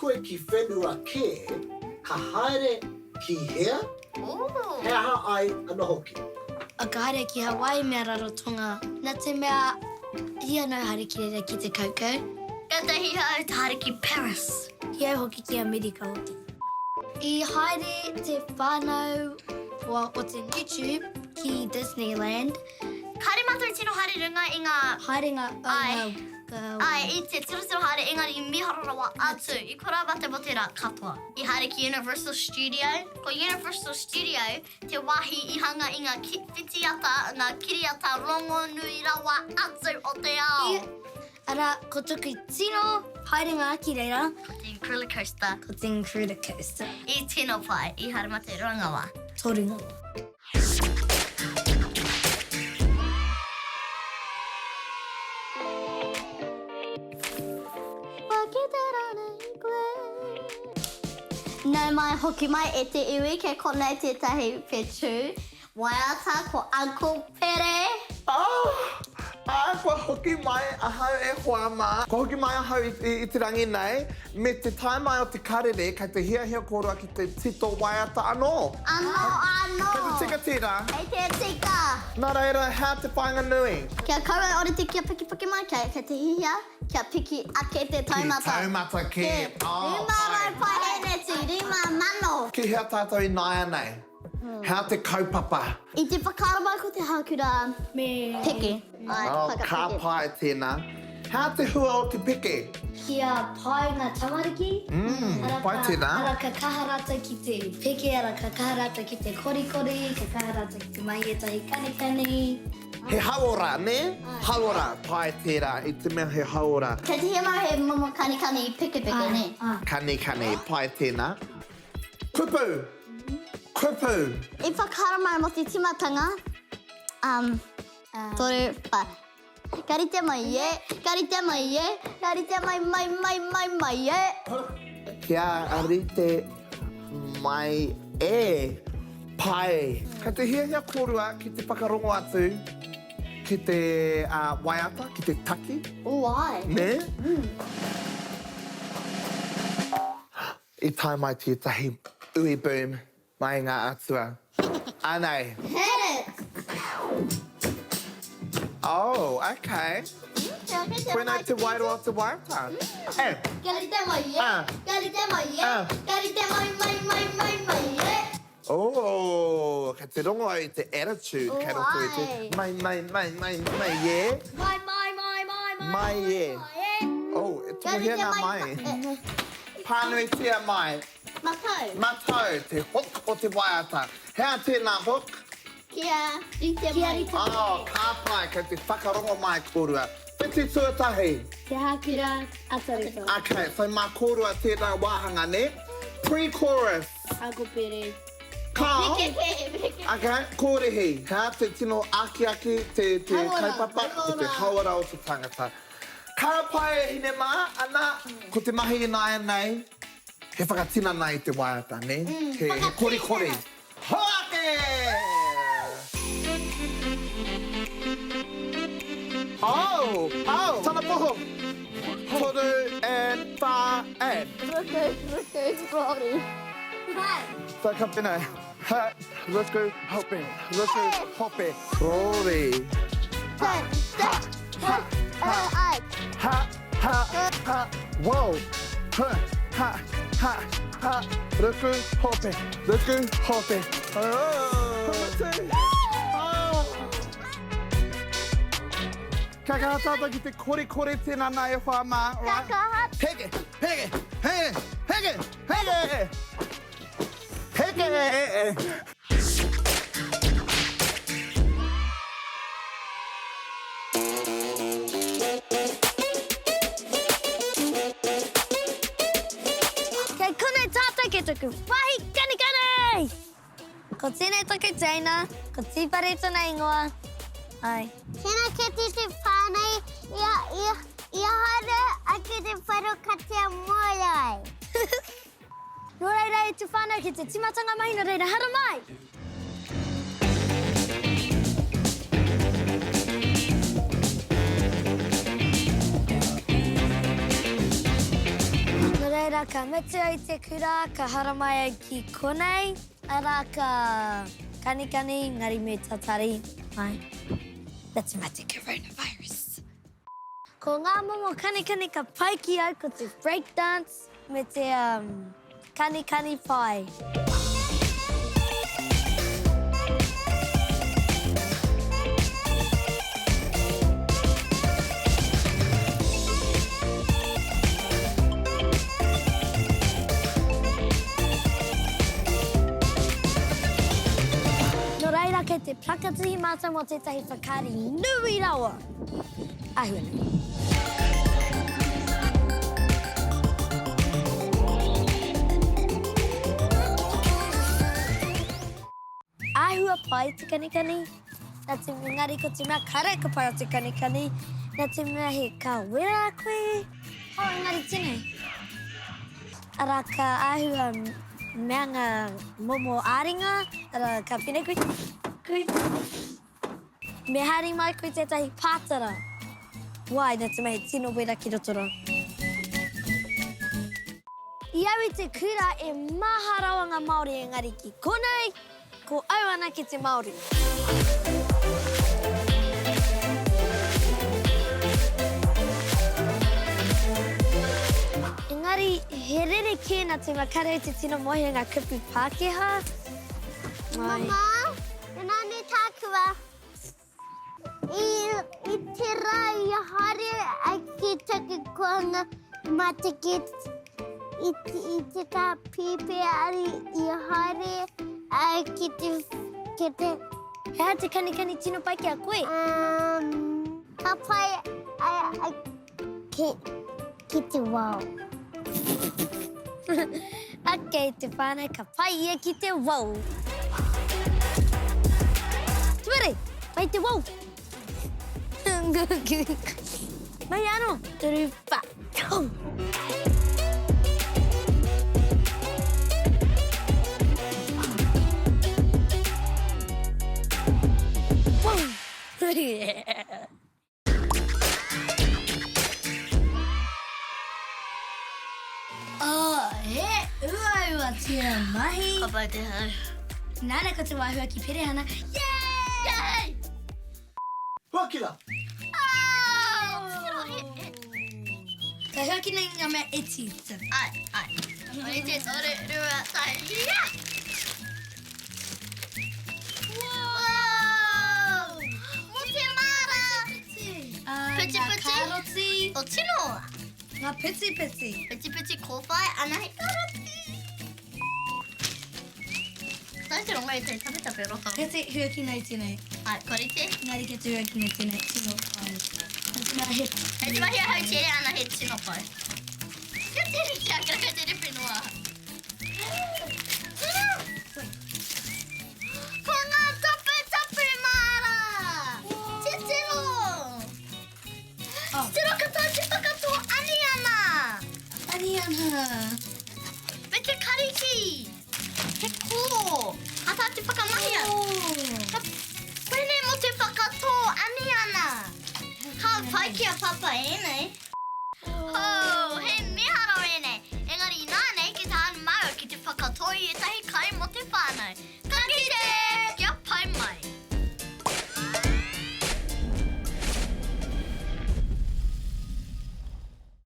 koe ki whenua kē, ka haere ki hea, he aha ai ana hoki. A ka haere ki Hawaii mea rarotonga. Nā te mea hia nau haere ki reira ki te kaukau. Ka te hia au te haere ki Paris. Hia au hoki ki Amerika hoki. I haere te whānau o te YouTube ki Disneyland. Kaere mātou tino haere runga i ngā... Haerenga Ai. Ai, i te tiro haere engari I mihara rawa atu. I kora wate mo te rā katoa. I haere ki Universal Studio. Ko Universal Studio, te wahi I hanga I ngā whitiata, ngā kiriata rongo nui rawa atu o te ao. Ara, ko tuku tino haerenga ki reira. Ko te roller coaster. Ko te roller coaster. I tino pai, I haere mā te rangawa. Toringa. Nau mai hoki mai e te iwi ke konei tētahi whetū. Waiata ko Uncle Pere. Ko hoki mai ahau e hoa mā. Ko hoki mai ahau I te rangi nei. Me te tai mai o te karere, kei te hia kōrua ki te tito waiata anō. Anō. Kei te tika tira. Hei te tika. Nā reira, hea te whainga nui. Kia kaua ore te kia piki mai kei te hihia. Kia piki ake te taumata. Ki taumata ke. Rima rai pai he netu, rima mano. Ki hea tātou I naia nei. Hea te kaupapa. I te whakaarawa ko te haukura piki. Ka pai tēnā. Hea te hua o te piki. Kia pai ngā tamariki. Pai tēnā. Ara ka kaharata ki te peke, ara ka kaharata ki te korikori, ka kaharata ki te maietahi kanikani. He hauora, ne? Hauora, pai tērā. I te mea he hauora. Kei te hia mai he momo kanikani piki, ne? Kani, pai tēnā. Kupu. Kupu. I whakaara mai mo te timatanga. Toru pa. Karite mai e, karite mai e, karite mai e. Kia arite mai e pai. Ka te hia kōrua ki te whakarongo atu, ki te waiata, ki te taki. Wai. Ne? I tai mai tētahi ui boom mai ngā atua. Anei. Hit it. Oh, okay. Koenei te wairo o te waiata. Karite mai e, karite mai e, karite mai e. Oh, ka te rongo ai te attitude, ka roto I te mai, yeah. Mai, yeah. Oh, e tuku hea ngā mai. Pānui tia mai. Matau, te hook o te waiata. Hea tēnā hook. Kia rite mai. Oh, ka pai, ka te whakarongo mai kōrua. Whiti tuatahi. Te hakura atarika. Okay, so mā kōrua tēnā wāhanga ne. Pre-chorus. Ako pere. Ka. Okay, kōrehi. Hea te tino aki, te kaupapa, ko te hauara o te tangata. Ka pai hine mā, ana, ko te mahi I naia nei, he whakatina nei te waiata, ne? He kori. Hoake! Oh, tana poho. Toru and wha and. Ruku, Rory. So ka pina. Ha, ruku, hope. Rory. Ai. Ha. Whoa. Ha. Ruku, hope. Ka tata ki te kore tēnā nai e wha mā, right? Hege! Kei kone tata ke tuku whahi kanikani! Ko tēnei tuku Jaina, ko tīpare tōna ingoa. Ai. Tēnā ke te whānei, ia haere ake te wharokatea moeai. Nō reira e te whānau ki te timatanga mai, nō reira hara mai! Nō reira ka mete ai te kura, ka hara mai ki konei, ara ka kanikani, ngari me tatari. Mai. That's my coronavirus. Ko ngā momo kanikani ka pai ki au ko te breakdance me te kanikani whai. No reira kei te prakatihi mātou mo tētahi whakaari nui rawa. Ahua nei. Ahua pai te kanikani, nā te ngari ko te mea kare ka pai o te kanikani, nā te mea he ka wera koe. Oh, engari tēnei. Ara ka ahua mea ngā momo āringa, ara ka pine koe. Me hari mai koe tētahi pātara. Wai, nā te mea he tino wera ki rotora. I au I te kura e maha rawa ngā Māori engari ki konei, ko au ana ki te Māori. Engari, he rere kē nā te makare o te tino mohi ngā kupu Pākehā. Mama, nani tākua. I te rā I hare ai ki take koanga matikit. I te ka pipe ari I hare ai ki te Hea te kanikani tino pai ki a koe. ka pai ai ki te wau. Ake, te whānau ka pai ia ki te wau. Tuere, pai te wau. Mai ano, turu pa. Oh, he ua tia mahi. Ka pai te hau. Nāna ko te wāhua ki Perehana. Yay! Huakila. Ka hoki nei ngā mea eti. Ai. Oi te tore rua tai. Ia! Wow! Mo te mara! Piti. Karoti. O tino! Ngā piti. Piti kōwhai ana he karoti. Tai te ronga I te tape roto. He te hoki nei tēnei. Ai, korite. Ngāri ke te hoki nei tēnei. Tino pai. Nā he. He te mahi a hau tere ana he tino pai. Kia tere kia kira kai tere whenua. Ko ngā tape mara! Te tiro! Oh. Tiro ka tau te whakato ani ana! Ariana. Me te kariki! He kō! Hata te whakamahia! Wene mo te whakato ani ana! Ka pai ki a papa e nei. Oh, he mihara e nei. Engari nā nei ki te hana mau ki te whakatoi e tahi kai mo te whānau. Ka